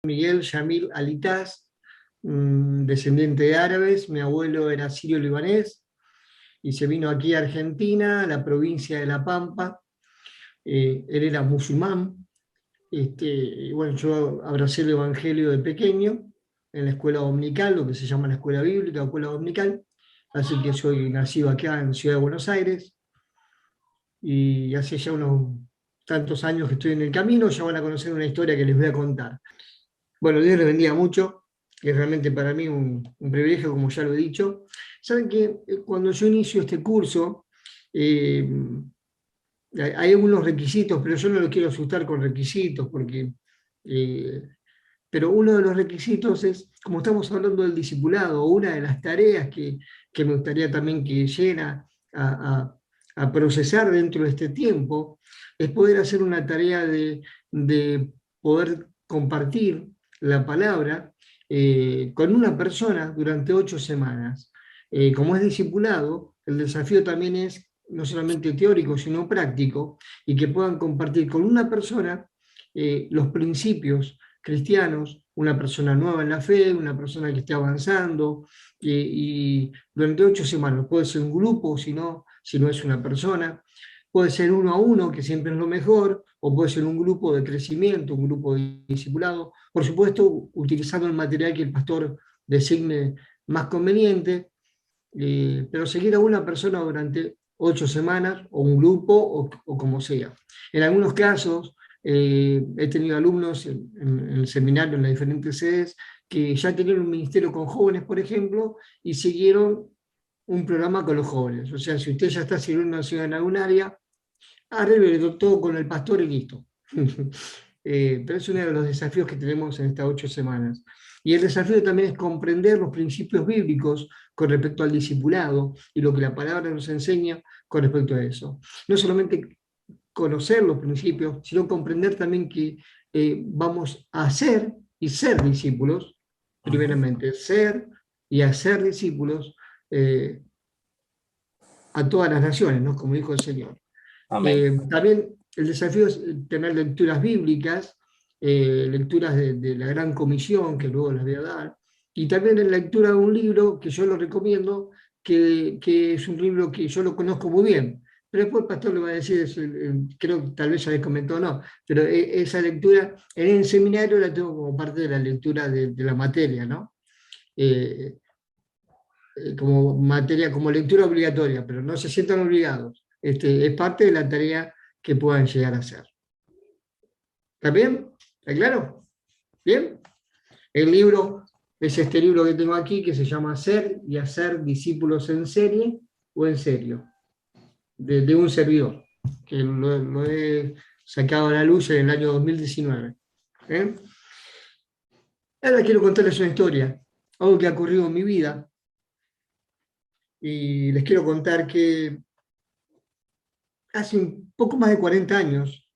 Miguel Yamil Alitaz, descendiente de árabes. Mi abuelo era sirio-libanés y se vino aquí a Argentina, a la provincia de La Pampa. Él era musulmán. Y bueno, yo abracé el Evangelio de pequeño en la escuela dominical, lo que se llama la escuela bíblica o escuela dominical. Así que soy nacido acá en Ciudad de Buenos Aires y hace ya unos tantos años que estoy en el camino. Ya van a conocer una historia que les voy a contar. Bueno, Dios les bendiga mucho, que es realmente para mí un privilegio, como ya lo he dicho. Saben que cuando yo inicio este curso, eh, hay algunos requisitos, pero yo no lo quiero asustar con requisitos, eh, pero uno de los requisitos es, como estamos hablando del discipulado, una de las tareas que me gustaría también que llena a procesar dentro de este tiempo, es poder hacer una tarea de poder compartir la palabra con una persona durante 8 semanas. Como es discipulado, el desafío también es no solamente teórico, sino práctico, y que puedan compartir con una persona los principios cristianos, una persona nueva en la fe, una persona que esté avanzando, y durante 8 semanas, puede ser un grupo, si no es una persona, puede ser uno a uno, que siempre es lo mejor, o puede ser un grupo de crecimiento, un grupo de discipulado, por supuesto, utilizando el material que el pastor designe más conveniente, pero seguir a una persona durante 8 semanas, o un grupo, o como sea. En algunos casos, he tenido alumnos en el seminario, en las diferentes sedes, que ya tenían un ministerio con jóvenes, por ejemplo, y siguieron un programa con los jóvenes. O sea, si usted ya está sirviendo en algún área, arregle todo con el pastor y listo. Pero es uno de los desafíos que tenemos en estas 8 semanas. Y el desafío también es comprender los principios bíblicos con respecto al discipulado y lo que la palabra nos enseña con respecto a eso. No solamente conocer los principios, sino comprender también que vamos a hacer y ser discípulos, primeramente, ser y hacer discípulos a todas las naciones, ¿no? Como dijo el Señor. Amén. También el desafío es tener lecturas bíblicas, lecturas de la Gran Comisión, que luego les voy a dar, y también en lectura de un libro que yo lo recomiendo, que es un libro que yo lo conozco muy bien, pero después el pastor le va a decir, creo que tal vez ya les comentó o no, pero esa lectura en el seminario la tengo como parte de la lectura de la materia, ¿no? Eh, como materia, como lectura obligatoria, pero no se sientan obligados. Es parte de la tarea que puedan llegar a hacer. ¿Está bien? ¿Está claro? ¿Bien? El libro es este libro que tengo aquí, que se llama Ser y hacer discípulos en serie o en serio, de un servidor, que lo he sacado a la luz en el año 2019. ¿Eh? Ahora quiero contarles una historia, algo que ha ocurrido en mi vida, y les quiero contar que hace un poco más de 40 años,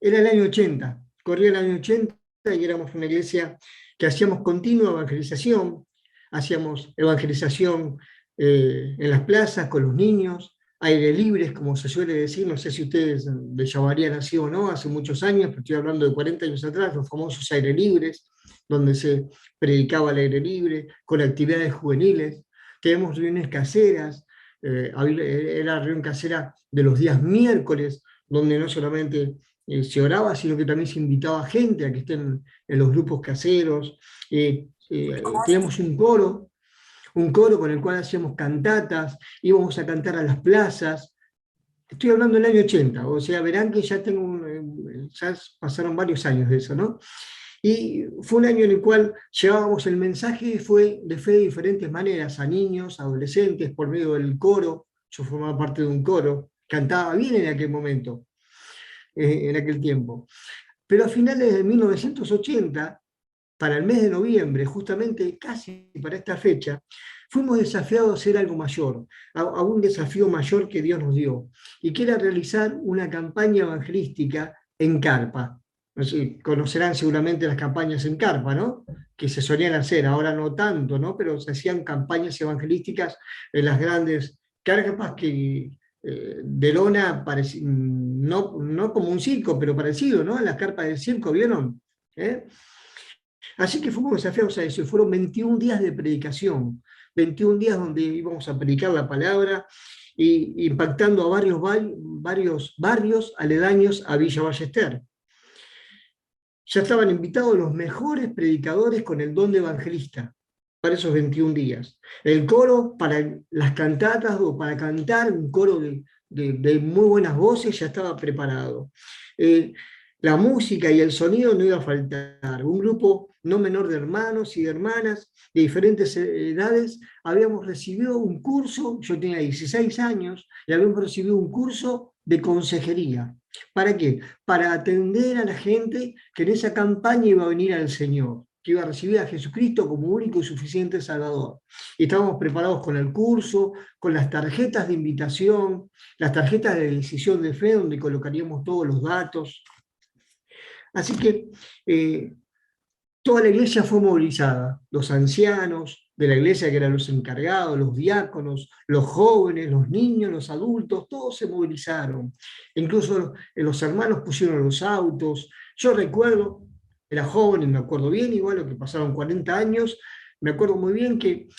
era el año 80, corría el año 80 y éramos una iglesia que hacíamos continua evangelización, hacíamos evangelización en las plazas con los niños, aire libres, como se suele decir, no sé si ustedes le llamarían así o no, hace muchos años, pero estoy hablando de 40 años atrás, los famosos aire libres, donde se predicaba al aire libre, con actividades juveniles, tenemos reuniones caseras, era reunión casera de los días miércoles, donde no solamente se oraba, sino que también se invitaba a gente a que estén en los grupos caseros. Teníamos un coro con el cual hacíamos cantatas, íbamos a cantar a las plazas. Estoy hablando del año 80, o sea, verán que ya ya pasaron varios años de eso, ¿no? Y fue un año en el cual llevábamos el mensaje de fe de diferentes maneras, a niños, adolescentes, por medio del coro. Yo formaba parte de un coro, cantaba bien en aquel momento, en aquel tiempo. Pero a finales de 1980, para el mes de noviembre, justamente casi para esta fecha, fuimos desafiados a hacer algo mayor, a un desafío mayor que Dios nos dio, y que era realizar una campaña evangelística en carpa. No sé, conocerán seguramente las campañas en carpa, ¿no? Que se solían hacer, ahora no tanto, ¿no? Pero se hacían campañas evangelísticas en las grandes carpas de lona, no como un circo, pero parecido, ¿no? En las carpas del circo, ¿vieron? ¿Eh? Así que fuimos desafiados a eso, y fueron 21 días de predicación, 21 días donde íbamos a predicar la palabra, y impactando a varios barrios aledaños a Villa Ballester. Ya estaban invitados los mejores predicadores con el don de evangelista para esos 21 días. El coro para las cantatas o para cantar, un coro de muy buenas voces ya estaba preparado. La música y el sonido no iba a faltar. Un grupo no menor de hermanos y de hermanas de diferentes edades habíamos recibido un curso, yo tenía 16 años, y habíamos recibido un curso de consejería. ¿Para qué? Para atender a la gente que en esa campaña iba a venir al Señor, que iba a recibir a Jesucristo como único y suficiente Salvador. Y estábamos preparados con el curso, con las tarjetas de invitación, las tarjetas de decisión de fe, donde colocaríamos todos los datos. Así que toda la iglesia fue movilizada, los ancianos de la iglesia, que eran los encargados, los diáconos, los jóvenes, los niños, los adultos, todos se movilizaron. Incluso los hermanos pusieron los autos. Yo recuerdo, era joven y me acuerdo bien, igual lo que pasaron 40 años, me acuerdo muy bien que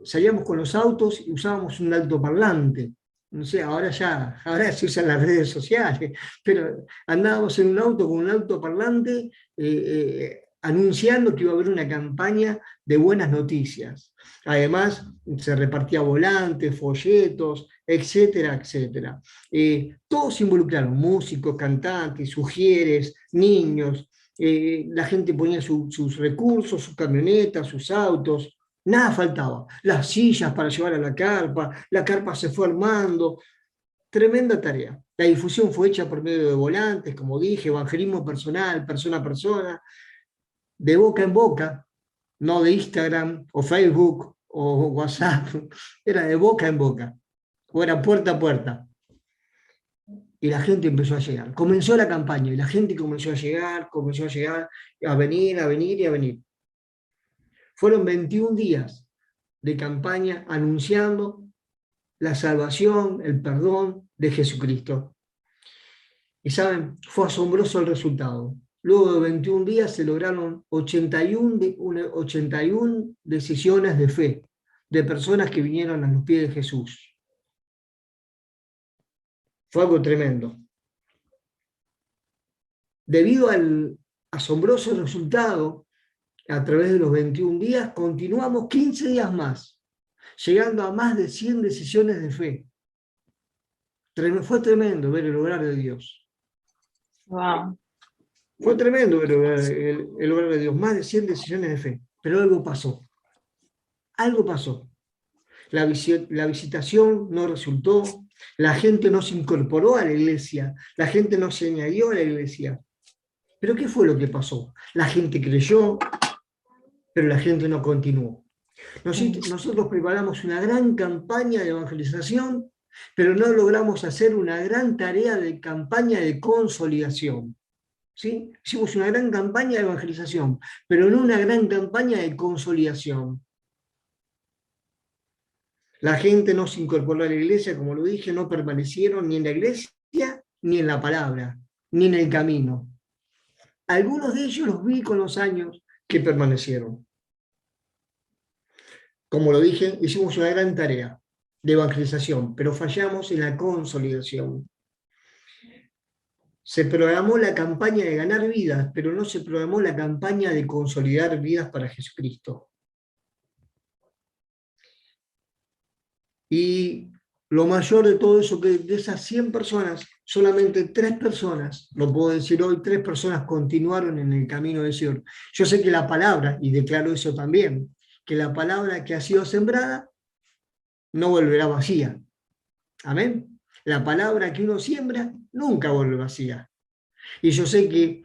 salíamos con los autos y usábamos un altoparlante. No sé, ahora se usan las redes sociales, pero andábamos en un auto con un altoparlante anunciando que iba a haber una campaña de buenas noticias. Además, se repartía volantes, folletos, etcétera, etcétera. Todos se involucraron, músicos, cantantes, sugieres, niños, la gente ponía sus recursos, sus camionetas, sus autos, nada faltaba. Las sillas para llevar a la carpa se fue armando, tremenda tarea. La difusión fue hecha por medio de volantes, como dije, evangelismo personal, persona a persona, de boca en boca, no de Instagram o Facebook o WhatsApp, era de boca en boca, o era puerta a puerta. Y la gente empezó a llegar. Comenzó la campaña y la gente comenzó a llegar, a venir y a venir. Fueron 21 días de campaña anunciando la salvación, el perdón de Jesucristo. Y saben, fue asombroso el resultado. Luego de 21 días se lograron 81 decisiones de fe de personas que vinieron a los pies de Jesús. Fue algo tremendo. Debido al asombroso resultado, a través de los 21 días, continuamos 15 días más, llegando a más de 100 decisiones de fe. Fue tremendo ver el obrar de Dios. Wow. Fue tremendo ver el obrar de Dios, más de 100 decisiones de fe. Pero algo pasó. Algo pasó. La visitación no resultó, la gente no se incorporó a la iglesia, la gente no se añadió a la iglesia. ¿Pero qué fue lo que pasó? La gente creyó, pero la gente no continuó. Nosotros preparamos una gran campaña de evangelización, pero no logramos hacer una gran tarea de campaña de consolidación. ¿Sí? Hicimos una gran campaña de evangelización, pero no una gran campaña de consolidación. La gente no se incorporó a la iglesia, como lo dije, no permanecieron ni en la iglesia, ni en la palabra, ni en el camino. Algunos de ellos los vi con los años que permanecieron. Como lo dije, hicimos una gran tarea de evangelización, pero fallamos en la consolidación. Se programó la campaña de ganar vidas, pero no se programó la campaña de consolidar vidas para Jesucristo. Y lo mayor de todo eso, que de esas 100 personas, solamente 3 personas, lo puedo decir hoy, 3 personas continuaron en el camino del Señor. Yo sé que la palabra, y declaro eso también, que la palabra que ha sido sembrada no volverá vacía. Amén. La palabra que uno siembra nunca vuelve vacía. Y yo sé que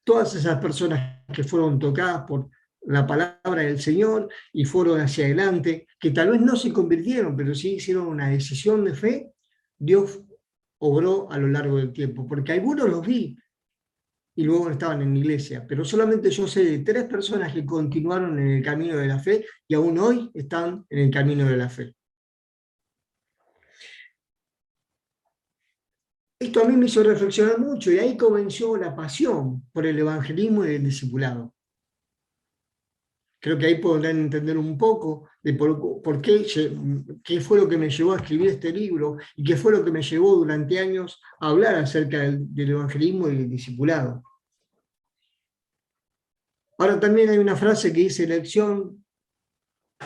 todas esas personas que fueron tocadas por la palabra del Señor y fueron hacia adelante, que tal vez no se convirtieron, pero sí hicieron una decisión de fe, Dios obró a lo largo del tiempo, porque algunos los vi y luego estaban en la iglesia, pero solamente yo sé de 3 personas que continuaron en el camino de la fe y aún hoy están en el camino de la fe. Esto a mí me hizo reflexionar mucho y ahí comenzó la pasión por el evangelismo y el discipulado. Creo que ahí podrán entender un poco de por qué, qué fue lo que me llevó a escribir este libro y qué fue lo que me llevó durante años a hablar acerca del evangelismo y del discipulado. Ahora también hay una frase que dice lección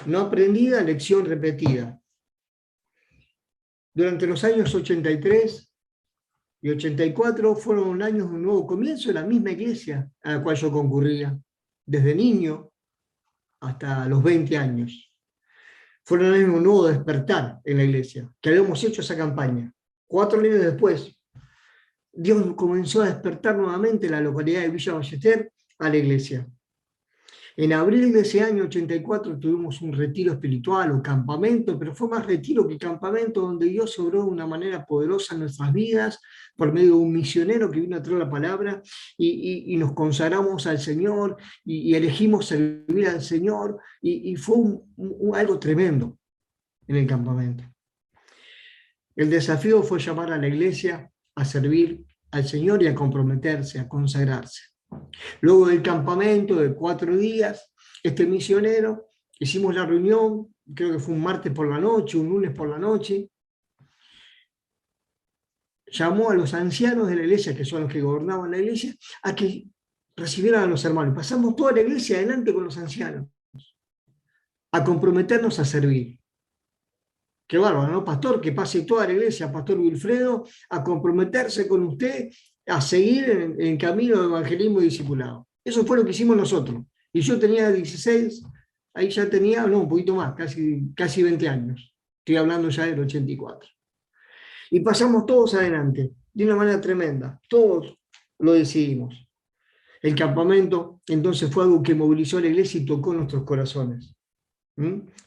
no aprendida, lección repetida. Durante los años 83 y 84 fueron años de un nuevo comienzo en la misma iglesia a la cual yo concurría, desde niño hasta los 20 años. Fueron años de un nuevo despertar en la iglesia, que habíamos hecho esa campaña. 4 años después, Dios comenzó a despertar nuevamente en la localidad de Villa Ballester a la iglesia. En abril de ese año 84 tuvimos un retiro espiritual o campamento, pero fue más retiro que campamento, donde Dios obró de una manera poderosa en nuestras vidas, por medio de un misionero que vino a traer la palabra, y nos consagramos al Señor, y elegimos servir al Señor, y fue algo tremendo en el campamento. El desafío fue llamar a la iglesia a servir al Señor y a comprometerse, a consagrarse. Luego del campamento de 4 días, este misionero, hicimos la reunión, creo que fue un martes por la noche, un lunes por la noche, llamó a los ancianos de la iglesia, que son los que gobernaban la iglesia, a que recibieran a los hermanos. Pasamos toda la iglesia adelante con los ancianos, a comprometernos a servir. Qué bárbaro, ¿no? Pastor, que pase toda la iglesia, Pastor Wilfredo, a comprometerse con usted, a seguir en el camino de evangelismo y discipulado. Eso fue lo que hicimos nosotros. Y yo tenía 16, ahí ya tenía, no, un poquito más, casi 20 años. Estoy hablando ya del 84. Y pasamos todos adelante, de una manera tremenda. Todos lo decidimos. El campamento entonces fue algo que movilizó a la iglesia y tocó nuestros corazones.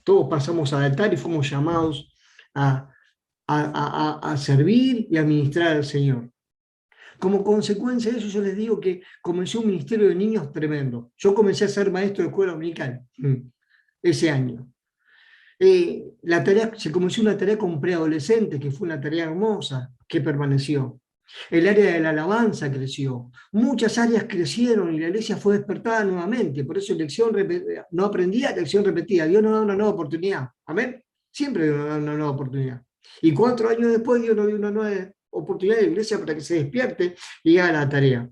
Todos pasamos al altar y fuimos llamados a servir y a ministrar al Señor. Como consecuencia de eso, yo les digo que comenzó un ministerio de niños tremendo. Yo comencé a ser maestro de escuela dominical ese año. Se comenzó una tarea con preadolescentes, que fue una tarea hermosa, que permaneció. El área de la alabanza creció. Muchas áreas crecieron y la iglesia fue despertada nuevamente. Por eso no aprendía, lección repetida. Dios nos da una nueva oportunidad. Amén. Siempre Dios nos da una nueva oportunidad. Y 4 años después Dios nos dio una nueva oportunidad de la iglesia para que se despierte y haga la tarea.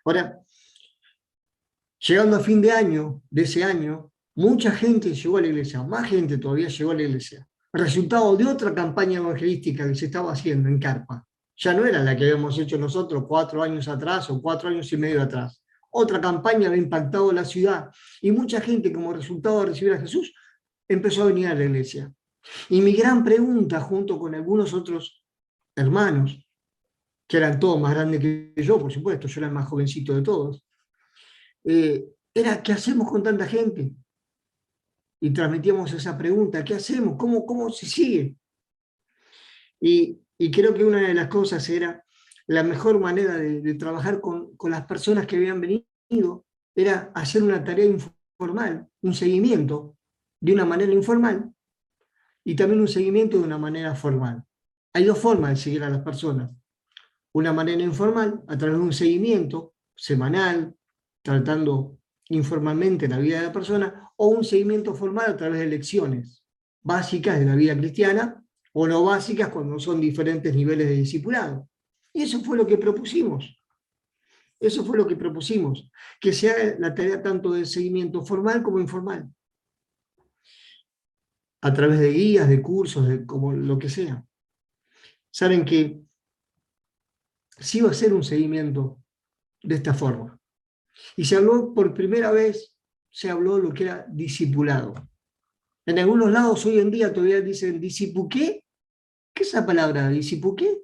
Ahora, llegando a fin de año, de ese año, mucha gente llegó a la iglesia, más gente todavía llegó a la iglesia. Resultado de otra campaña evangelística que se estaba haciendo en Carpa. Ya no era la que habíamos hecho nosotros 4 años atrás o 4 años y medio atrás. Otra campaña había impactado la ciudad y mucha gente, como resultado de recibir a Jesús, empezó a venir a la iglesia. Y mi gran pregunta, junto con algunos otros hermanos, que eran todos más grandes que yo, por supuesto, yo era el más jovencito de todos, era ¿qué hacemos con tanta gente? Y transmitíamos esa pregunta, ¿qué hacemos? ¿Cómo se sigue? Y creo que una de las cosas era, la mejor manera de trabajar con las personas que habían venido, era hacer una tarea informal, un seguimiento de una manera informal, y también un seguimiento de una manera formal. Hay 2 formas de seguir a las personas. Una manera informal, a través de un seguimiento semanal, tratando informalmente la vida de la persona, o un seguimiento formal a través de lecciones básicas de la vida cristiana, o no básicas cuando son diferentes niveles de discipulado. Y eso fue lo que propusimos. Eso fue lo que propusimos, que sea la tarea tanto de seguimiento formal como informal, a través de guías, de cursos, como lo que sea. Saben que sí va a ser un seguimiento de esta forma. Y se habló por primera vez, se habló lo que era discipulado. En algunos lados hoy en día todavía dicen disipuqué. ¿Qué es esa palabra? ¿Disipuqué?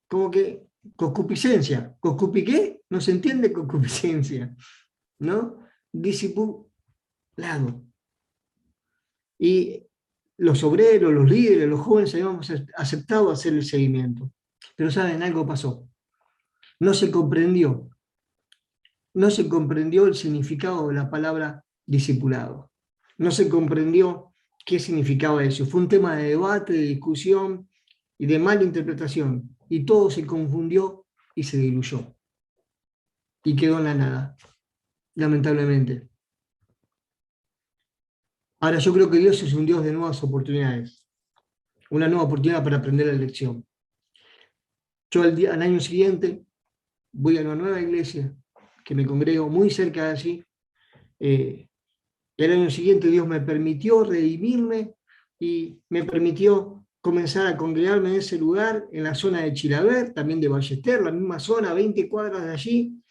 Como que concupiscencia. ¿Concupiqué? No se entiende concupiscencia, ¿no? Discipulado. Y los obreros, los líderes, los jóvenes habíamos aceptado hacer el seguimiento. Pero ¿saben? Algo pasó. No se comprendió el significado de la palabra discipulado. No se comprendió qué significaba eso. Fue un tema de debate, de discusión y de mala interpretación. Y todo se confundió y se diluyó. Y quedó en la nada. lamentablemente. Ahora yo creo que Dios es un Dios de nuevas oportunidades, una nueva oportunidad para aprender la lección. Yo al año siguiente voy a una nueva iglesia, que me congrego muy cerca de allí. El año siguiente Dios me permitió redimirme y me permitió comenzar a congregarme en ese lugar, en la zona de Chilaver, también de Ballester, la misma zona, 20 cuadras de allí,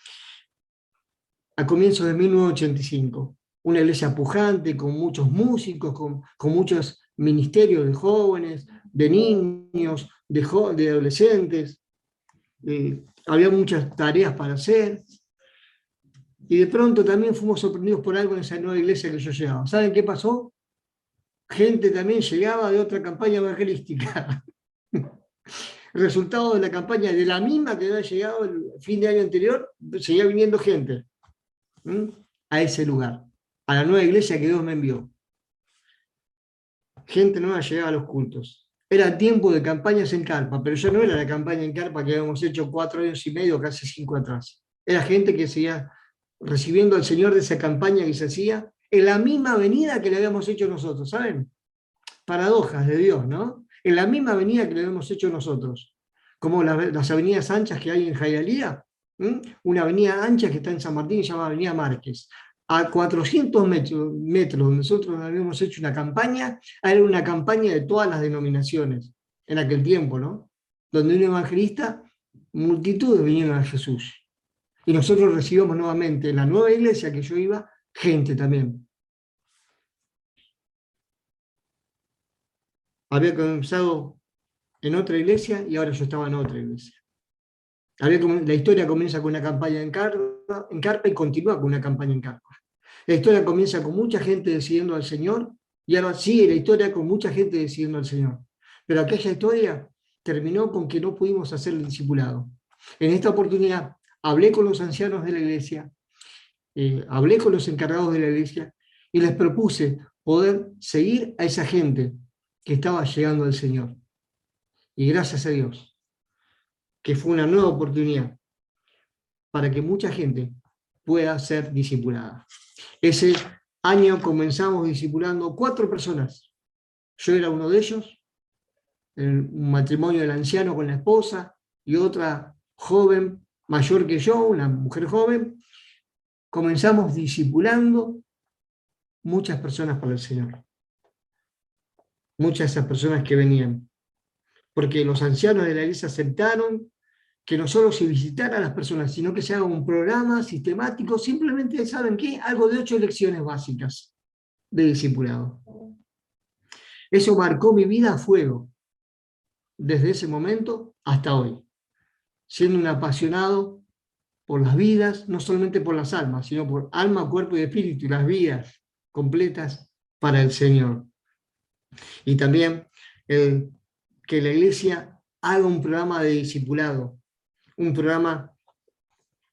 a comienzos de 1985. Una iglesia pujante, con muchos músicos, con muchos ministerios de jóvenes, de niños, de adolescentes. Había muchas tareas para hacer. Y de pronto también fuimos sorprendidos por algo en esa nueva iglesia que yo llegaba. ¿Saben qué pasó? Gente también llegaba de otra campaña evangelística. Resultado de la campaña, de la misma que había llegado el fin de año anterior, seguía viniendo gente a ese lugar, a la nueva iglesia que Dios me envió. Gente nueva llegaba a los cultos. Era tiempo de campañas en carpa, pero ya no era la campaña en carpa que habíamos hecho 4 años y medio, casi 5 atrás. Era gente que seguía recibiendo al Señor de esa campaña que se hacía en la misma avenida que le habíamos hecho nosotros, ¿saben? Paradojas de Dios, ¿no? En la misma avenida que le habíamos hecho nosotros. Como las avenidas anchas que hay en Hialeah, una avenida ancha que está en San Martín, que se llama Avenida Márquez. A 400 metros, donde nosotros habíamos hecho una campaña, era una campaña de todas las denominaciones, en aquel tiempo, ¿no? Donde un evangelista, multitudes vinieron a Jesús. Y nosotros recibimos nuevamente en la nueva iglesia que yo iba, gente también. Había comenzado en otra iglesia y ahora yo estaba en otra iglesia. La historia comienza con una campaña en carpa y continúa con una campaña en carpa. La historia comienza con mucha gente decidiendo al Señor y ahora sigue la historia con mucha gente decidiendo al Señor. Pero aquella historia terminó con que no pudimos hacer el discipulado. En esta oportunidad hablé con los ancianos de la iglesia, hablé con los encargados de la iglesia y les propuse poder seguir a esa gente que estaba llegando al Señor. Y gracias a Dios, que fue una nueva oportunidad para que mucha gente pueda ser discipulada. Ese año comenzamos discipulando 4 personas. Yo era uno de ellos, un matrimonio del anciano con la esposa y otra joven mayor que yo, una mujer joven. Comenzamos discipulando muchas personas para el Señor. Muchas de esas personas que venían. Porque los ancianos de la iglesia aceptaron que no solo se visitara a las personas, sino que se haga un programa sistemático, simplemente, ¿saben qué? Algo de 8 lecciones básicas de discipulado. Eso marcó mi vida a fuego, desde ese momento hasta hoy, siendo un apasionado por las vidas, no solamente por las almas, sino por alma, cuerpo y espíritu, y las vidas completas para el Señor. Y también que la iglesia haga un programa de discipulado, un programa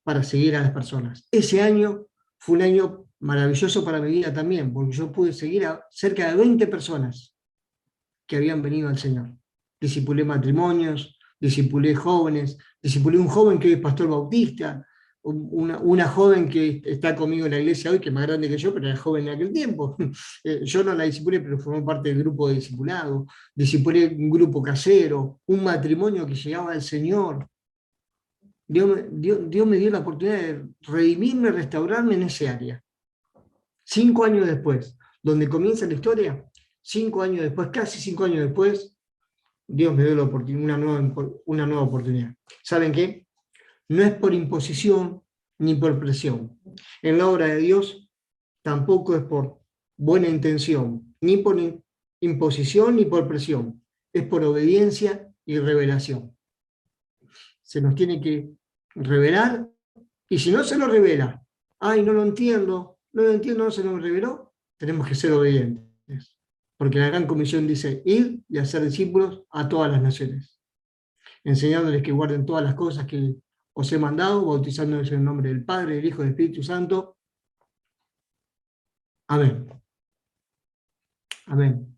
para seguir a las personas. Ese año fue un año maravilloso para mi vida también, porque yo pude seguir a cerca de 20 personas que habían venido al Señor. Discipulé matrimonios, discipulé jóvenes, discipulé un joven que es pastor bautista, una joven que está conmigo en la iglesia hoy, que es más grande que yo, pero era joven en aquel tiempo. Yo no la discipulé, pero formó parte del grupo de discipulado. Discipulé un grupo casero, un matrimonio que llegaba al Señor. Dios me dio la oportunidad de redimirme, restaurarme en ese área. 5 años después, donde comienza la historia, 5 años después, casi 5 años después, Dios me dio la oportunidad, una nueva oportunidad. ¿Saben qué? No es por imposición ni por presión. En la obra de Dios tampoco es por buena intención, ni por imposición ni por presión. Es por obediencia y revelación. Se nos tiene que revelar, y si no se lo revela, ay, no lo entiendo, no se nos reveló, tenemos que ser obedientes. Porque la gran comisión dice, ir y hacer discípulos a todas las naciones, enseñándoles que guarden todas las cosas que os he mandado, bautizándoles en el nombre del Padre, del Hijo y del Espíritu Santo. Amén. Amén.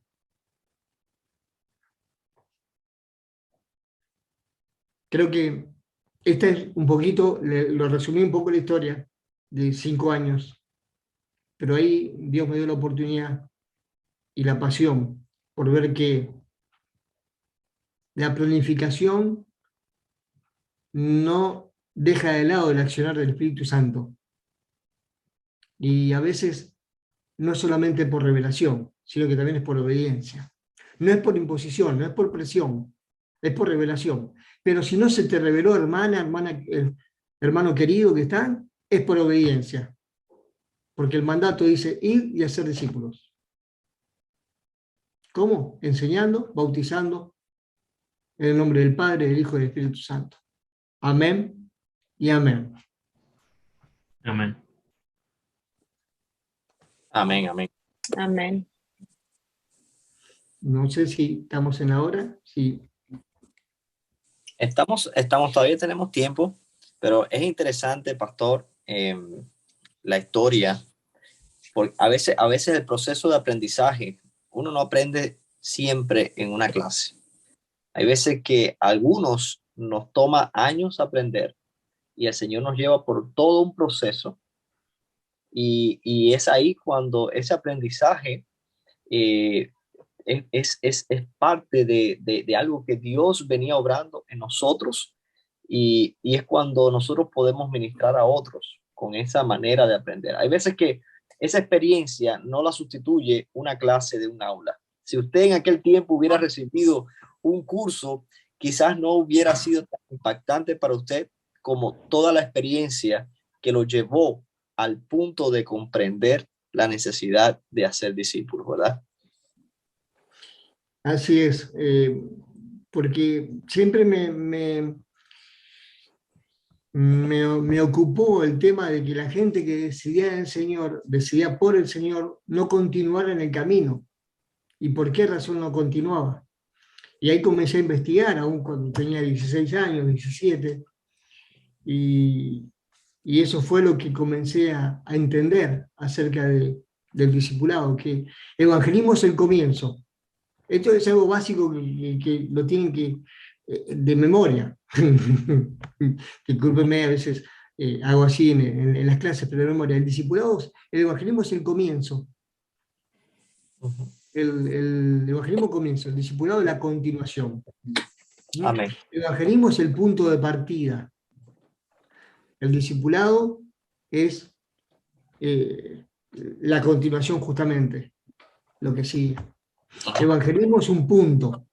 Creo que esta es un poquito, lo resumí un poco la historia, de 5 años, pero ahí Dios me dio la oportunidad y la pasión por ver que la planificación no deja de lado el accionar del Espíritu Santo. Y a veces no es solamente por revelación, sino que también es por obediencia. No es por imposición, no es por presión, es por revelación. Pero si no se te reveló, hermano querido que están, es por obediencia. Porque el mandato dice ir y hacer discípulos. ¿Cómo? Enseñando, bautizando, en el nombre del Padre, del Hijo y del Espíritu Santo. Amén y amén. Amén. Amén, amén. Amén. No sé si estamos en la hora. Sí. Todavía tenemos tiempo, pero es interesante, pastor, la historia, porque a veces el proceso de aprendizaje, uno no aprende siempre en una clase. Hay veces que a algunos nos toma años aprender y el Señor nos lleva por todo un proceso y es ahí cuando ese aprendizaje eh, es parte de algo que Dios venía obrando en nosotros y es cuando nosotros podemos ministrar a otros con esa manera de aprender. Hay veces que esa experiencia no la sustituye una clase de un aula. Si usted en aquel tiempo hubiera recibido un curso, quizás no hubiera sido tan impactante para usted como toda la experiencia que lo llevó al punto de comprender la necesidad de hacer discípulos, ¿verdad? Así es, porque siempre me ocupó el tema de que la gente que decidía en el Señor, decidía por el Señor, no continuar en el camino. ¿Y por qué razón no continuaba? Y ahí comencé a investigar, aún cuando tenía 16 años, 17, y, y eso fue lo que comencé a entender acerca del discipulado, que evangelismo es el comienzo. Esto es algo básico que lo tienen que, de memoria. Discúlpenme, a veces hago así en las clases, pero de memoria. El evangelismo es el comienzo. El evangelismo comienza, el discipulado la continuación. ¿No? Amén. El evangelismo es el punto de partida. El discipulado es la continuación justamente, lo que sigue. El evangelismo es un punto.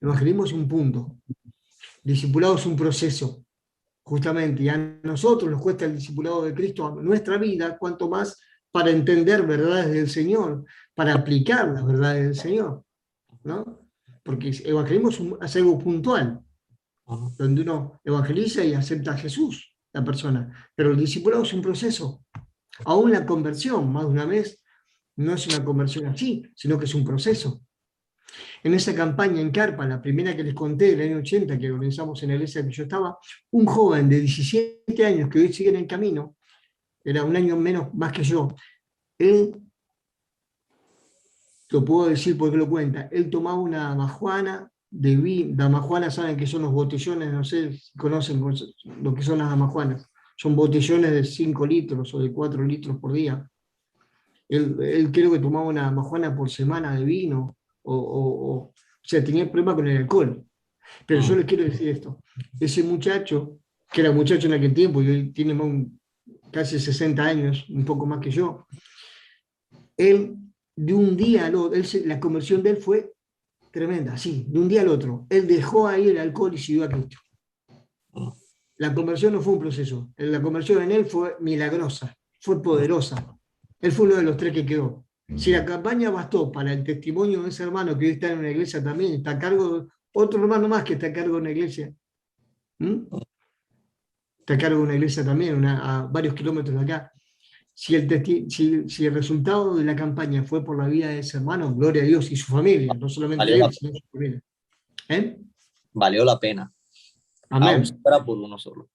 El evangelismo es un punto. El discipulado es un proceso, justamente. Y a nosotros nos cuesta el discipulado de Cristo a nuestra vida, cuanto más para entender verdades del Señor, para aplicar las verdades del Señor, ¿no? Porque el evangelismo es algo puntual, donde uno evangeliza y acepta a Jesús, la persona. Pero el discipulado es un proceso. Aún la conversión, más de una vez, no es una conversión así, sino que es un proceso. En esa campaña en Carpa, la primera que les conté, del año 80, que organizamos en la iglesia que yo estaba, un joven de 17 años que hoy sigue en el camino, era un año menos más que yo, él, lo puedo decir porque lo cuenta, él tomaba una damajuana de vino. Damajuana, saben que son los botellones, no sé si conocen lo que son las damajuanas, son botellones de 5 litros o de 4 litros por día. Él creo que tomaba una damajuana por semana de vino, o sea, tenía problema con el alcohol. Pero yo les quiero decir esto, ese muchacho, que era muchacho en aquel tiempo, y hoy tiene casi 60 años, un poco más que yo, él de un día al otro, la conversión de él fue tremenda, sí, de un día al otro. Él dejó ahí el alcohol y siguió a Cristo. La conversión no fue un proceso, la conversión en él fue milagrosa, fue poderosa. Él fue uno de los 3 que quedó. Si la campaña bastó para el testimonio de ese hermano que hoy está en una iglesia también, está a cargo, otro hermano más que está a cargo de una iglesia, está a cargo de una iglesia también, a varios kilómetros de acá. Si el resultado de la campaña fue por la vida de ese hermano, gloria a Dios y su familia, no solamente él, sino su familia. Valió la pena. Amén. Aún fuera por uno solo.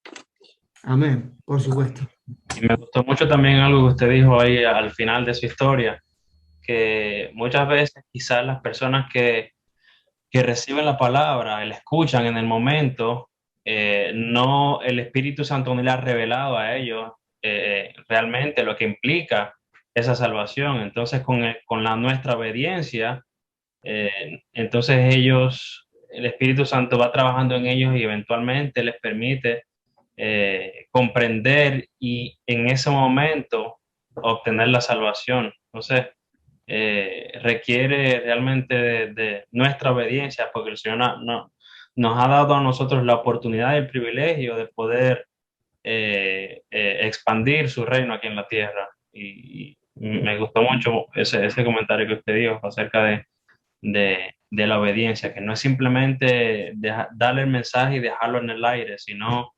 Amén, por supuesto. Y me gustó mucho también algo que usted dijo ahí al final de su historia, que muchas veces quizás las personas que reciben la palabra, la escuchan en el momento, no, el Espíritu Santo no le ha revelado a ellos realmente lo que implica esa salvación. Entonces, con nuestra obediencia, entonces el Espíritu Santo va trabajando en ellos y eventualmente les permite comprender y en ese momento obtener la salvación. Entonces, requiere realmente de nuestra obediencia, porque el Señor nos ha dado a nosotros la oportunidad y el privilegio de poder expandir su reino aquí en la tierra. Y me gustó mucho ese comentario que usted dijo acerca de la obediencia, que no es simplemente darle el mensaje y dejarlo en el aire, sino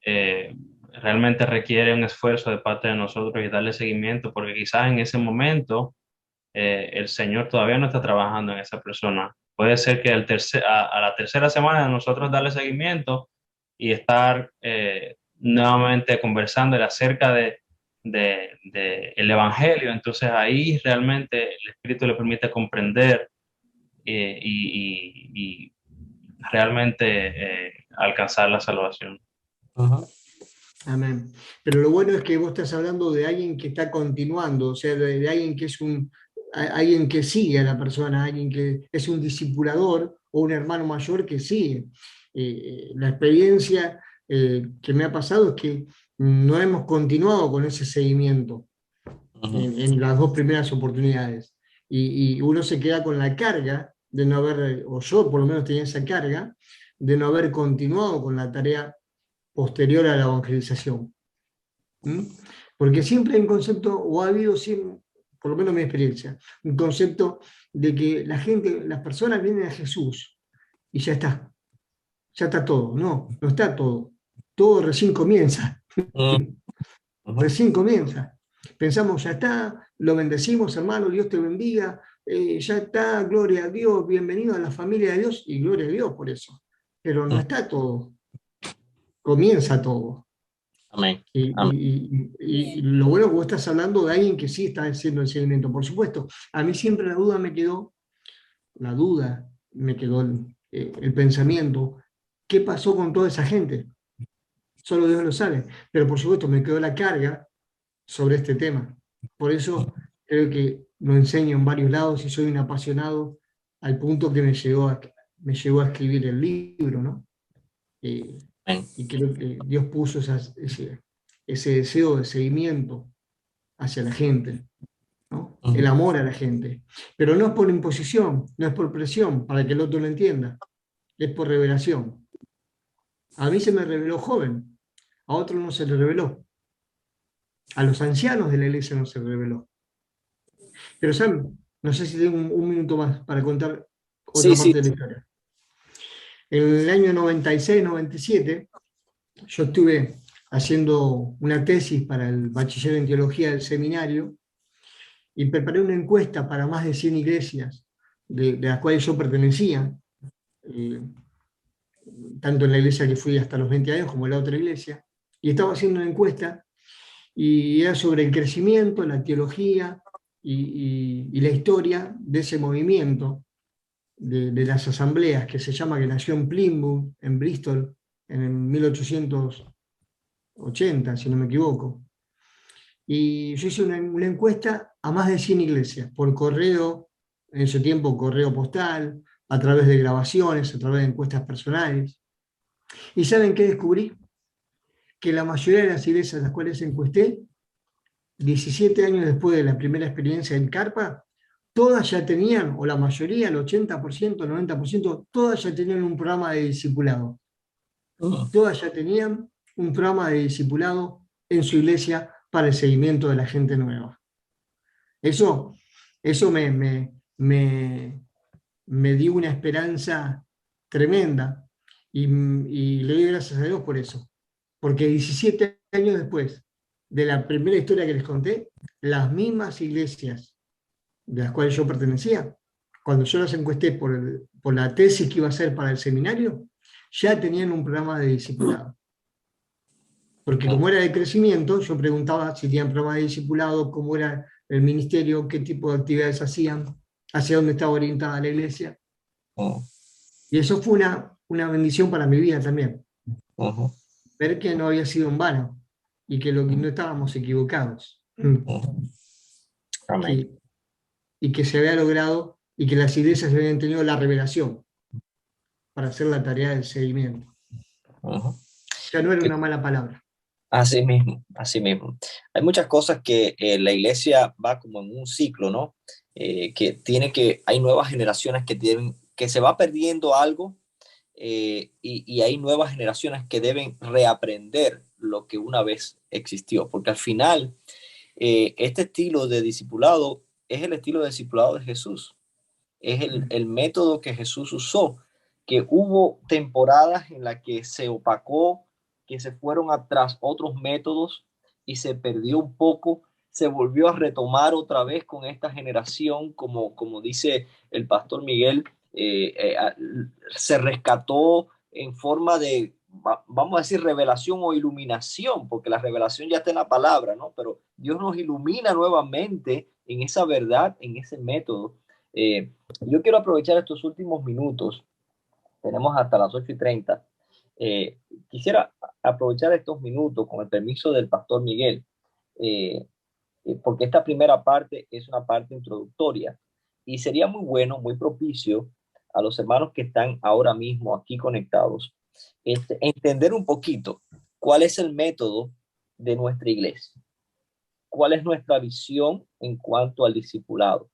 eh, realmente requiere un esfuerzo de parte de nosotros y darle seguimiento, porque quizás en ese momento el Señor todavía no está trabajando en esa persona. Puede ser que a la tercera semana de nosotros darle seguimiento y estar nuevamente conversando acerca el Evangelio. Entonces ahí realmente el Espíritu le permite comprender y realmente alcanzar la salvación. Ujú. Amén. Pero lo bueno es que vos estás hablando de alguien que está continuando, o sea, de alguien que es alguien que sigue a la persona, alguien que es un discipulador o un hermano mayor que sigue. La experiencia que me ha pasado es que no hemos continuado con ese seguimiento Ujú. en las dos primeras oportunidades. Y uno se queda con la carga de no haber, o yo por lo menos tenía esa carga, de no haber continuado con la tarea posterior a la evangelización. ¿Mm? Porque siempre hay un concepto, o ha habido siempre, por lo menos mi experiencia, un concepto de que la gente, las personas vienen a Jesús y ya está todo. No, no está todo. Todo recién comienza. Ujú. Recién comienza. Pensamos, ya está, lo bendecimos, hermano, Dios te bendiga, ya está, gloria a Dios, bienvenido a la familia de Dios, y gloria a Dios por eso. Pero no está todo, comienza todo. Amén. Y, Amén. y lo bueno que vos estás hablando de alguien que sí está haciendo el seguimiento. Por supuesto, a mí siempre me quedó el pensamiento, ¿qué pasó con toda esa gente? Solo Dios lo sabe. Pero por supuesto me quedó la carga sobre este tema. Por eso creo que lo enseño en varios lados y soy un apasionado al punto que me llegó a escribir el libro, ¿no? Eh, Amén. y creo que Dios puso ese deseo de seguimiento hacia la gente, ¿no? El Ujú. amor a la gente. Pero no es por imposición, no es por presión, para que el otro lo entienda, es por revelación. A mí se me reveló joven, a otros no se le reveló, a los ancianos de la iglesia no se le reveló. Pero Sam, no sé si tengo un minuto más para contar Sí, otra sí. parte de la historia. En el año 96-97, yo estuve haciendo una tesis para el bachiller en teología del seminario y preparé una encuesta para más de 100 iglesias de las cuales yo pertenecía, eh, tanto en la iglesia que fui hasta los 20 años como en la otra iglesia, y estaba haciendo una encuesta y era sobre el crecimiento, la teología y la historia de ese movimiento de las asambleas que se llama, que nació en Plymouth, en Bristol, en el 1880, si no me equivoco. Y yo hice una encuesta a más de 100 iglesias, por correo, en ese tiempo correo postal, a través de grabaciones, a través de encuestas personales. ¿Y saben qué descubrí? Que la mayoría de las iglesias a las cuales encuesté, 17 años después de la primera experiencia en Carpa, todas ya tenían, o la mayoría, el 80%, el 90%, todas ya tenían un programa de discipulado. Ujú. Todas ya tenían un programa de discipulado en su iglesia para el seguimiento de la gente nueva. Eso, eso me dio una esperanza tremenda y le doy gracias a Dios por eso. Porque 17 años después de la primera historia que les conté, las mismas iglesias de las cuales yo pertenecía, cuando yo las encuesté por la tesis que iba a hacer para el seminario, ya tenían un programa de discipulado. Porque como era de crecimiento, yo preguntaba si tenían programa de discipulado, cómo era el ministerio, qué tipo de actividades hacían, hacia dónde estaba orientada la iglesia. Ujú. Y eso fue una bendición para mi vida también, Ujú. ver que no había sido en vano. y que no estábamos equivocados. Mm. Amén. Y que se había logrado y que las iglesias habían tenido la revelación para hacer la tarea del seguimiento. Ujú. Ya no era una mala palabra. Así mismo, así mismo. Hay muchas cosas que la iglesia va como en un ciclo, ¿no? Hay nuevas generaciones que se va perdiendo algo, y hay nuevas generaciones que deben reaprender lo que una vez existió, porque al final este estilo de discipulado es el estilo de discipulado de Jesús, es el método que Jesús usó, que hubo temporadas en las que se opacó, que se fueron atrás otros métodos y se perdió un poco, se volvió a retomar otra vez con esta generación, como dice el pastor Miguel, se rescató en forma de, vamos a decir, revelación o iluminación, porque la revelación ya está en la palabra, ¿no? Pero Dios nos ilumina nuevamente en esa verdad, en ese método. Yo quiero aprovechar estos últimos minutos, tenemos hasta las 8:30. Quisiera aprovechar estos minutos con el permiso del pastor Miguel, eh, porque esta primera parte es una parte introductoria y sería muy bueno, muy propicio a los hermanos que están ahora mismo aquí conectados, entender un poquito cuál es el método de nuestra iglesia, cuál es nuestra visión en cuanto al discipulado.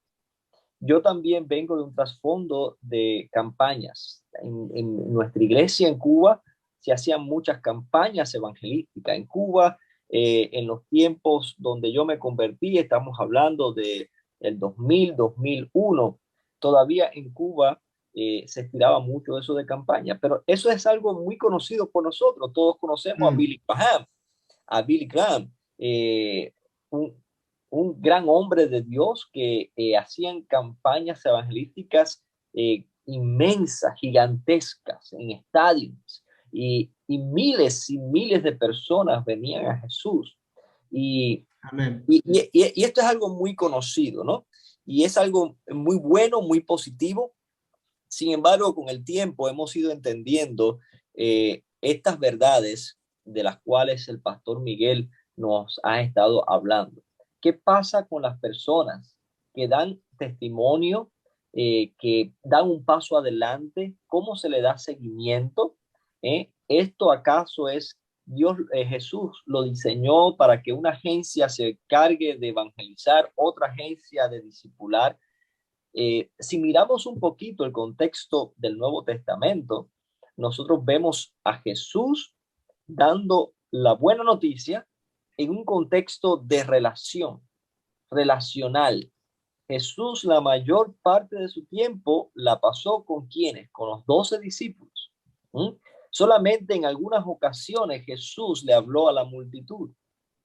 Yo también vengo de un trasfondo de campañas. En nuestra iglesia en Cuba se hacían muchas campañas evangelísticas. En Cuba, en los tiempos donde yo me convertí, estamos hablando de el 2000, 2001, todavía en Cuba se estiraba mucho eso de campaña, pero eso es algo muy conocido por nosotros. Todos conocemos a Billy Graham, un, gran hombre de Dios que hacían campañas evangelísticas inmensas, gigantescas, en estadios, y miles y miles de personas venían a Jesús. Amén. Y esto es algo muy conocido, ¿no? Y es algo muy bueno, muy positivo. Sin embargo, con el tiempo hemos ido entendiendo estas verdades de las cuales el pastor Miguel nos ha estado hablando. ¿Qué pasa con las personas que dan testimonio, que dan un paso adelante? ¿Cómo se le da seguimiento? ¿Esto acaso es Dios, Jesús lo diseñó para que una agencia se encargue de evangelizar, otra agencia de discipular? Si miramos un poquito el contexto del Nuevo Testamento, nosotros vemos a Jesús dando la buena noticia en un contexto de relacional. Jesús la mayor parte de su tiempo la pasó con quienes, con los 12 discípulos. Solamente en algunas ocasiones Jesús le habló a la multitud,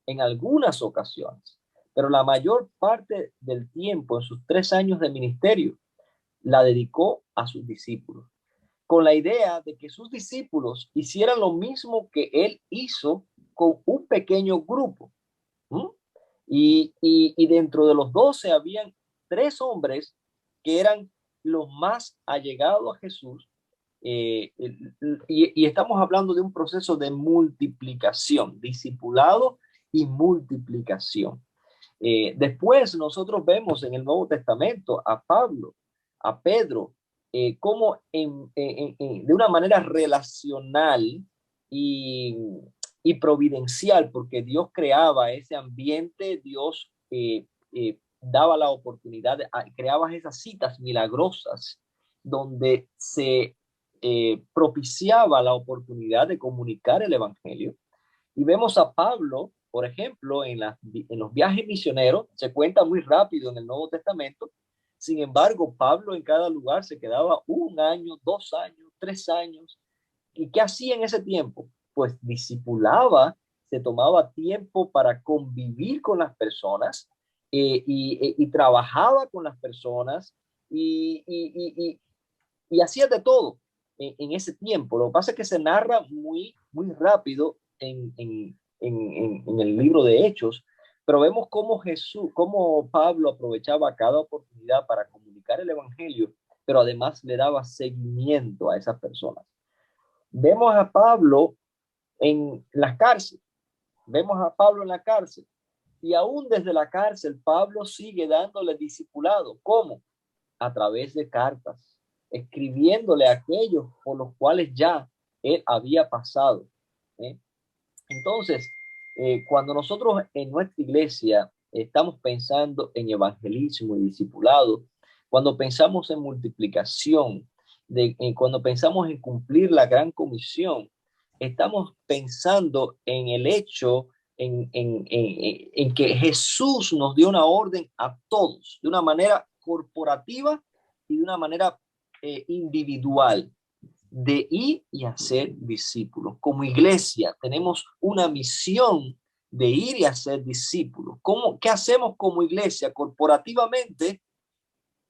en algunas ocasiones, pero la mayor parte del tiempo en sus 3 años de ministerio la dedicó a sus discípulos, con la idea de que sus discípulos hicieran lo mismo que él hizo con un pequeño grupo. Y dentro de los 12 habían 3 hombres que eran los más allegados a Jesús, y estamos hablando de un proceso de multiplicación, discipulado y multiplicación. Después nosotros vemos en el Nuevo Testamento a Pablo, a Pedro, como de una manera relacional y, y providencial, porque Dios creaba ese ambiente, Dios daba la oportunidad, creaba esas citas milagrosas donde se propiciaba la oportunidad de comunicar el evangelio. Y vemos a Pablo, por ejemplo, en los viajes misioneros, se cuenta muy rápido en el Nuevo Testamento. Sin embargo, Pablo en cada lugar se quedaba 1 año, 2 años, 3 años. ¿Y qué hacía en ese tiempo? Pues discipulaba, se tomaba tiempo para convivir con las personas, y trabajaba con las personas, y hacía de todo en ese tiempo. Lo que pasa es que se narra muy, muy rápido en el libro de Hechos, pero vemos cómo Pablo aprovechaba cada oportunidad para comunicar el evangelio, pero además le daba seguimiento a esas personas. Vemos a Pablo en las cárceles. Vemos a Pablo en la cárcel. Y aún desde la cárcel, Pablo sigue dándole discipulado. ¿Cómo? A través de cartas, escribiéndole a aquellos por los cuales ya él había pasado. Entonces, cuando nosotros en nuestra iglesia estamos pensando en evangelismo y discipulado, cuando pensamos en multiplicación, cuando pensamos en cumplir la gran comisión, estamos pensando en el hecho en que Jesús nos dio una orden a todos, de una manera corporativa y de una manera individual, de ir y hacer discípulos. Como iglesia tenemos una misión de ir y hacer discípulos. ¿Qué hacemos como iglesia? Corporativamente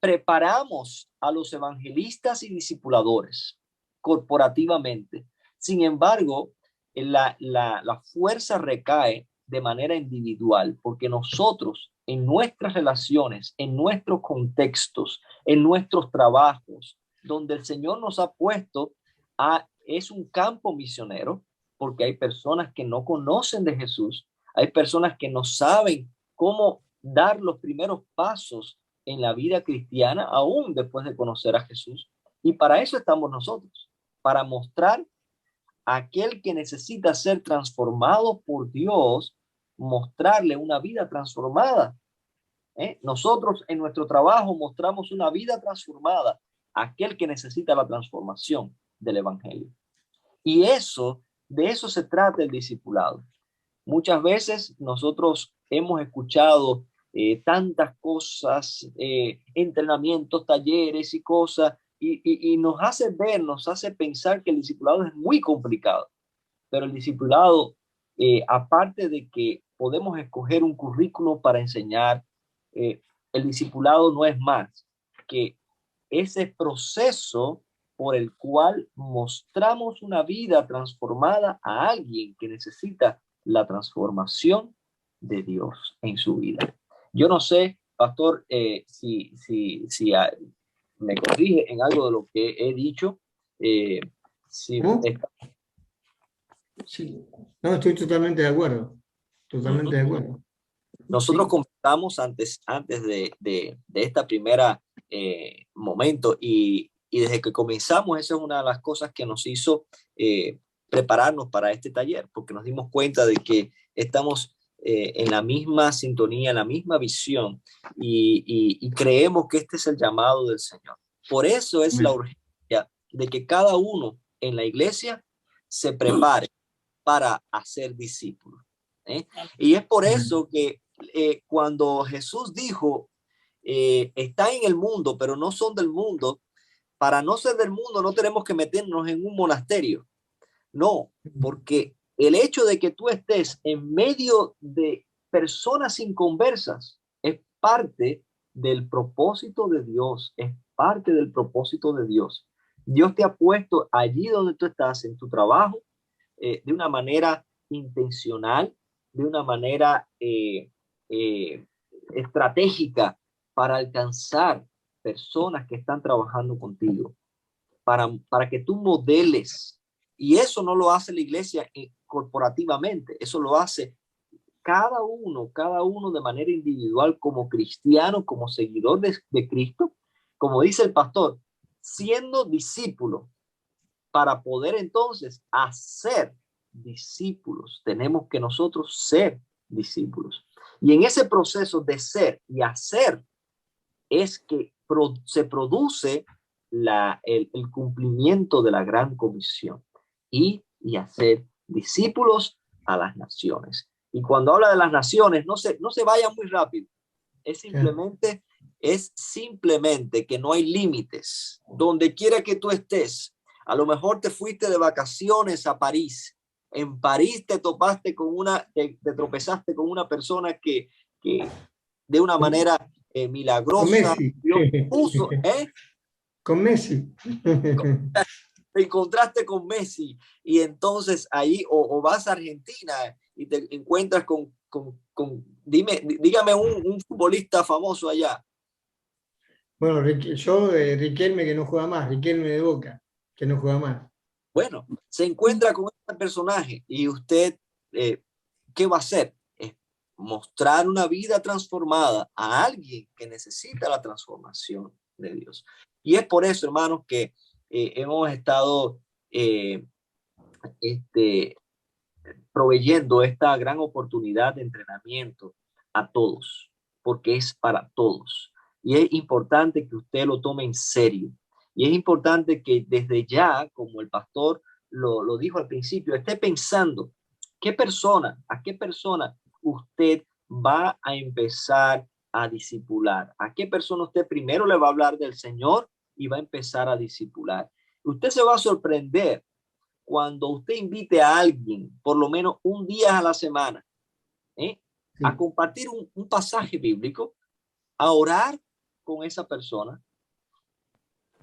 preparamos a los evangelistas y discipuladores corporativamente. Sin embargo, la fuerza recae de manera individual, porque nosotros en nuestras relaciones, en nuestros contextos, en nuestros trabajos, donde el Señor nos ha puesto, es un campo misionero, porque hay personas que no conocen de Jesús, hay personas que no saben cómo dar los primeros pasos en la vida cristiana, aún después de conocer a Jesús. Y para eso estamos nosotros, para mostrar a aquel que necesita ser transformado por Dios, mostrarle una vida transformada. Nosotros en nuestro trabajo mostramos una vida transformada a aquel que necesita la transformación del evangelio. Y de eso se trata el discipulado. Muchas veces nosotros hemos escuchado tantas cosas, entrenamientos, talleres y cosas, y nos hace pensar que el discipulado es muy complicado. Pero el discipulado, aparte de que podemos escoger un currículo para enseñar, el discipulado no es más que ese proceso por el cual mostramos una vida transformada a alguien que necesita la transformación de Dios en su vida. Yo no sé, pastor, si me corrige en algo de lo que he dicho. Sí, no, estoy totalmente de acuerdo. Totalmente de acuerdo. Nosotros conversamos antes de esta primera momento y desde que comenzamos, esa es una de las cosas que nos hizo prepararnos para este taller, porque nos dimos cuenta de que estamos en la misma sintonía, en la misma visión y creemos que este es el llamado del Señor. Por eso es la urgencia de que cada uno en la iglesia se prepare para hacer discípulos. Y es por eso que cuando Jesús dijo, están en el mundo, pero no son del mundo, para no ser del mundo no tenemos que meternos en un monasterio. No, porque el hecho de que tú estés en medio de personas inconversas es parte del propósito de Dios, es parte del propósito de Dios. Dios te ha puesto allí donde tú estás, en tu trabajo, de una manera intencional, de una manera estratégica para alcanzar personas que están trabajando contigo, para que tú modeles. Y eso no lo hace la iglesia corporativamente, eso lo hace cada uno de manera individual, como cristiano, como seguidor de Cristo, como dice el pastor, siendo discípulo. Para poder entonces hacer discípulos, tenemos que nosotros ser discípulos. Y en ese proceso de ser y hacer es que se produce el cumplimiento de la gran comisión y hacer discípulos a las naciones. Y cuando habla de las naciones, no se vaya muy rápido. Es simplemente que no hay límites. Donde quiera que tú estés, a lo mejor te fuiste de vacaciones a París. En París te topaste te tropezaste con una persona que de una manera milagrosa Dios puso, con Messi. Te encontraste con Messi y entonces ahí o vas a Argentina y te encuentras dígame un futbolista famoso allá. Bueno, Riquelme, que no juega más, Riquelme de Boca, que no juega más. Bueno, se encuentra con este personaje y usted ¿qué va a hacer? Es mostrar una vida transformada a alguien que necesita la transformación de Dios. Y es por eso, hermanos, que hemos estado proveyendo esta gran oportunidad de entrenamiento a todos, porque es para todos. Y es importante que usted lo tome en serio. Y es importante que desde ya, como el pastor lo dijo al principio, esté pensando a qué persona usted va a empezar a discipular, a qué persona usted primero le va a hablar del Señor y va a empezar a discipular. Usted se va a sorprender cuando usted invite a alguien, por lo menos un día a la semana, a compartir un pasaje bíblico, a orar con esa persona.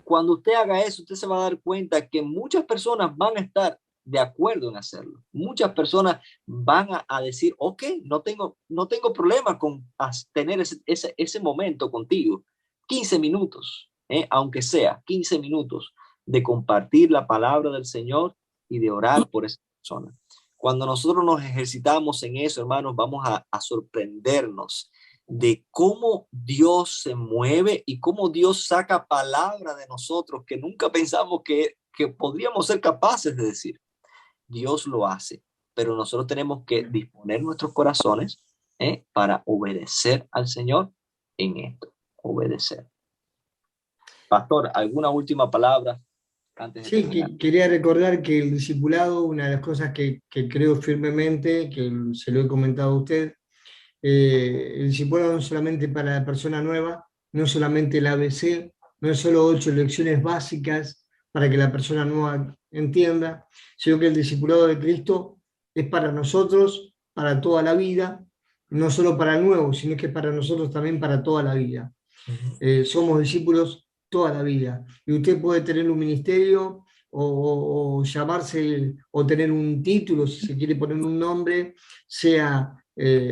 Cuando usted haga eso, usted se va a dar cuenta que muchas personas van a estar de acuerdo en hacerlo. Muchas personas van a decir, ok, no tengo problema con tener ese momento contigo. 15 minutos, aunque sea 15 minutos de compartir la palabra del Señor y de orar por esa persona. Cuando nosotros nos ejercitamos en eso, hermanos, vamos a sorprendernos de cómo Dios se mueve y cómo Dios saca palabra de nosotros que nunca pensamos que podríamos ser capaces de decir. Dios lo hace, pero nosotros tenemos que disponer nuestros corazones para obedecer al Señor en esto, obedecer. Pastor, ¿alguna última palabra antes de terminar? Sí, quería recordar que el discipulado, una de las cosas que creo firmemente, que se lo he comentado a usted, el discipulado no solamente para la persona nueva, no solamente el ABC, no es solo 8 lecciones básicas para que la persona nueva entienda, sino que el discipulado de Cristo es para nosotros, para toda la vida, no solo para el nuevo, sino que para nosotros también para toda la vida. Somos discípulos toda la vida. Y usted puede tener un ministerio o llamarse, o tener un título, si se quiere poner un nombre, sea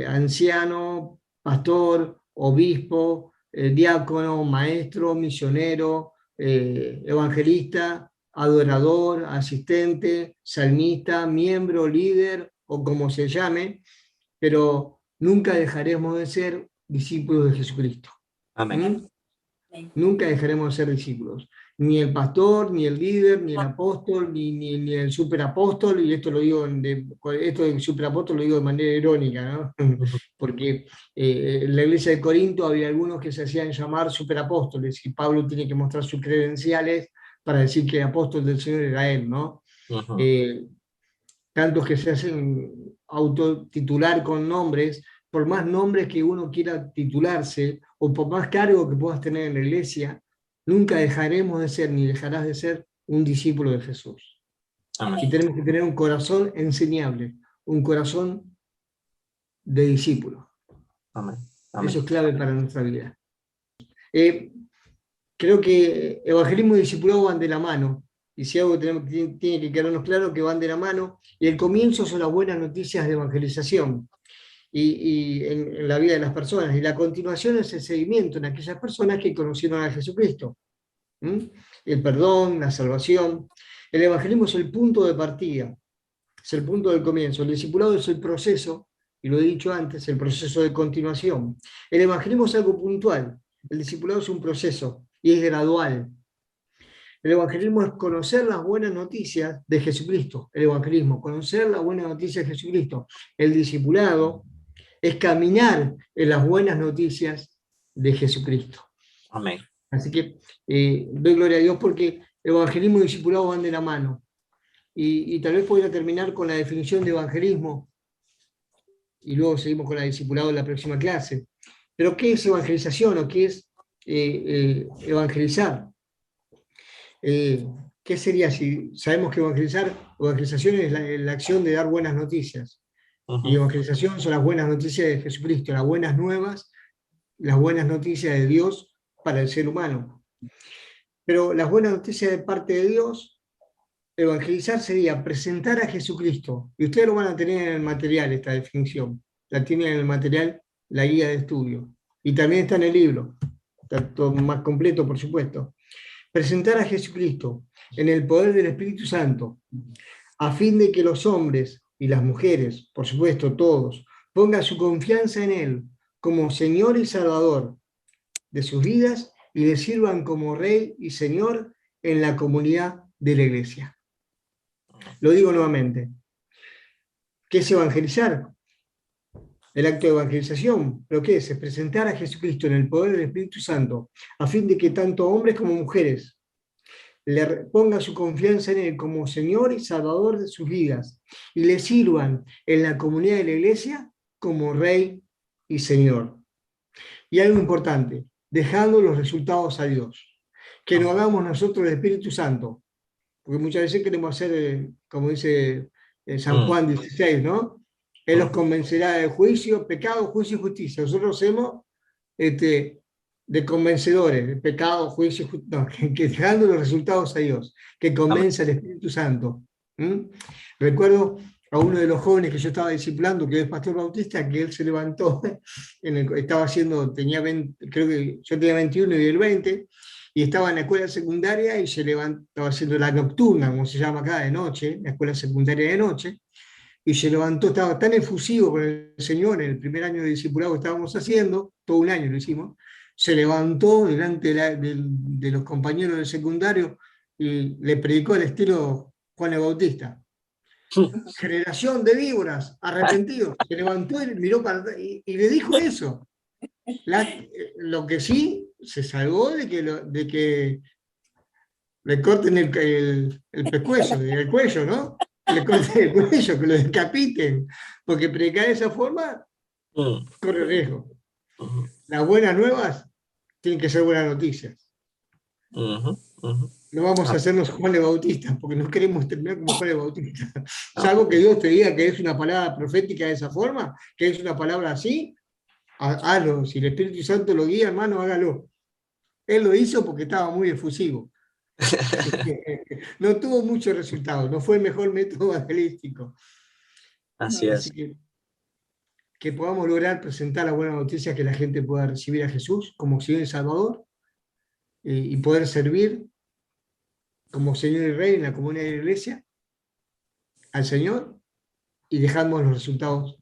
anciano, pastor, obispo, diácono, maestro, misionero, evangelista, adorador, asistente, salmista, miembro, líder, o como se llame, pero nunca dejaremos de ser discípulos de Jesucristo. Amén. Nunca dejaremos de ser discípulos. Ni el pastor, ni el líder, ni el apóstol, ni el superapóstol, y esto lo digo esto del superapóstol lo digo de manera irónica, ¿no? Porque en la iglesia de Corinto había algunos que se hacían llamar superapóstoles, y Pablo tiene que mostrar sus credenciales para decir que el apóstol del Señor era él, ¿no? Tantos que se hacen autotitular con nombres, por más nombres que uno quiera titularse, o por más cargo que puedas tener en la iglesia, nunca dejaremos de ser, ni dejarás de ser, un discípulo de Jesús. Amén. Y tenemos que tener un corazón enseñable, un corazón de discípulo. Amén. Amén. Eso es clave para nuestra vida. Creo que evangelismo y discipulado van de la mano, y si algo tiene que quedarnos claro, que van de la mano, y el comienzo son las buenas noticias de evangelización y en la vida de las personas, y la continuación es el seguimiento en aquellas personas que conocieron a Jesucristo. El perdón, la salvación. El evangelismo es el punto de partida, es el punto del comienzo. El discipulado es el proceso, y lo he dicho antes, el proceso de continuación. El evangelismo es algo puntual, el discipulado es un proceso, y es gradual. El evangelismo es conocer las buenas noticias de Jesucristo. El evangelismo, conocer las buenas noticias de Jesucristo. El discipulado es caminar en las buenas noticias de Jesucristo. Amén. Así que doy gloria a Dios porque evangelismo y discipulado van de la mano. Y tal vez podría terminar con la definición de evangelismo y luego seguimos con la discipulado en la próxima clase. Pero ¿qué es evangelización o qué es evangelizar? ¿Qué sería si sabemos que evangelización es la acción de dar buenas noticias? Y evangelización son las buenas noticias de Jesucristo, las buenas nuevas, las buenas noticias de Dios para el ser humano. Pero las buenas noticias de parte de Dios, evangelizar sería presentar a Jesucristo. Y ustedes lo van a tener en el material, esta definición. La tienen en el material, la guía de estudio. Y también está en el libro. Está todo más completo, por supuesto. Presentar a Jesucristo en el poder del Espíritu Santo, a fin de que los hombres y las mujeres, por supuesto todos, pongan su confianza en Él como Señor y Salvador de sus vidas y le sirvan como Rey y Señor en la comunidad de la iglesia. Lo digo nuevamente. ¿Qué es evangelizar? El acto de evangelización. ¿Pero qué es? Es presentar a Jesucristo en el poder del Espíritu Santo, a fin de que tanto hombres como mujeres le pongan su confianza en Él como Señor y Salvador de sus vidas y le sirvan en la comunidad de la iglesia como Rey y Señor. Y algo importante, dejando los resultados a Dios. Que no hagamos nosotros el Espíritu Santo, porque muchas veces queremos hacer, como dice San Juan 16, ¿no? Él los convencerá de juicio, pecado, juicio y justicia. Nosotros hacemos de convencedores, de pecado, juicio y justicia. No, que dejando los resultados a Dios, que convence al Espíritu Santo. Recuerdo a uno de los jóvenes que yo estaba discipulando, que es pastor bautista, que él se levantó, estaba haciendo, creo que yo tenía 21 y él 20, y estaba en la escuela secundaria y se levantó, estaba haciendo la nocturna, como se llama acá, de noche, la escuela secundaria de noche, y se levantó, estaba tan efusivo con el Señor en el primer año de discipulado que estábamos haciendo, todo un año lo hicimos, se levantó delante de los compañeros del secundario y le predicó al estilo Juan el Bautista. Generación de víboras, arrepentidos. Se levantó y miró para atrás y le dijo eso. Lo que sí se salvó de que le corten el pescuezo, el cuello, ¿no? Le corten el cuello, que lo decapiten. Porque predicar de esa forma corre riesgo. Las buenas nuevas tienen que ser buenas noticias. No vamos a hacernos Juan el Bautista, porque no queremos terminar como Juan el Bautista. Salvo que Dios te diga que es una palabra profética de esa forma, que es una palabra así, hágalo. Si el Espíritu Santo lo guía, hermano, hágalo. Él lo hizo porque estaba muy efusivo. No tuvo muchos resultados, no fue el mejor método evangelístico. Así es. Así que podamos lograr presentar la buena noticia, que la gente pueda recibir a Jesús como Señor y Salvador, y poder servir como Señor y Rey en la comunidad de la iglesia al Señor, y dejamos los resultados